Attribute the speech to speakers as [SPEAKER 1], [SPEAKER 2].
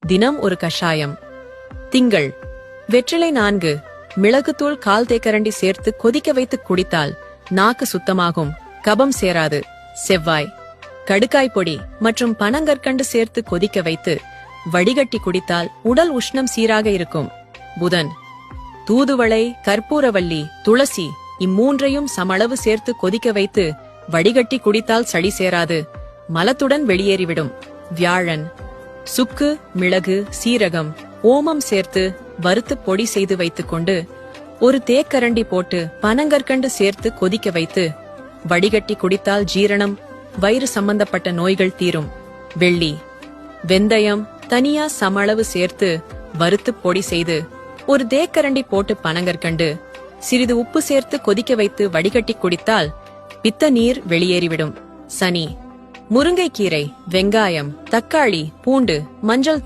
[SPEAKER 1] தினம் ஒரு கஷாயம். திங்கள் வெற்றிலை 4, மிளகுத்தூள் 1/4 தேக்கரண்டி சேர்த்து கொதிக்க வைத்து குடித்தால் நாக்கு சுத்தமாகும், கபம் சேராது. செவ்வாய் கடுக்காய் பொடி மற்றும் பனங்கற்கண்டு சேர்த்து கொதிக்க வைத்து வடிகட்டி குடித்தால் உடல் உஷ்ணம் சீராக இருக்கும். புதன் தூதுவளை, கற்பூரவள்ளி, துளசி இம்மூன்றையும் சமளவு சேர்த்து கொதிக்க வைத்து வடிகட்டி குடித்தால் சளி சேராது, மலத்துடன் வெளியேறிவிடும். வியாழன் சுக்கு, மிளகு, சீரகம், ஓமம் சேர்த்து வறுத்து பொடி செய்து வைத்துக் கொண்டு 1 தேக்கரண்டி போட்டு பனங்கற்கண்டு சேர்த்து கொதிக்க வைத்து வடிகட்டி குடித்தால் ஜீரணம், வயிறு சம்பந்தப்பட்ட நோய்கள் தீரும். வெள்ளி வெந்தயம் தனியா சமளவு சேர்த்து வறுத்து பொடி செய்து 1 தேக்கரண்டி போட்டு பனங்கற்கண்டு சிறிது உப்பு சேர்த்து கொதிக்க வைத்து வடிகட்டி குடித்தால் பித்த நீர் வெளியேறிவிடும். சனி முருங்கைக்கீரை, வெங்காயம், தக்காளி, பூண்டு, மஞ்சள் தூள்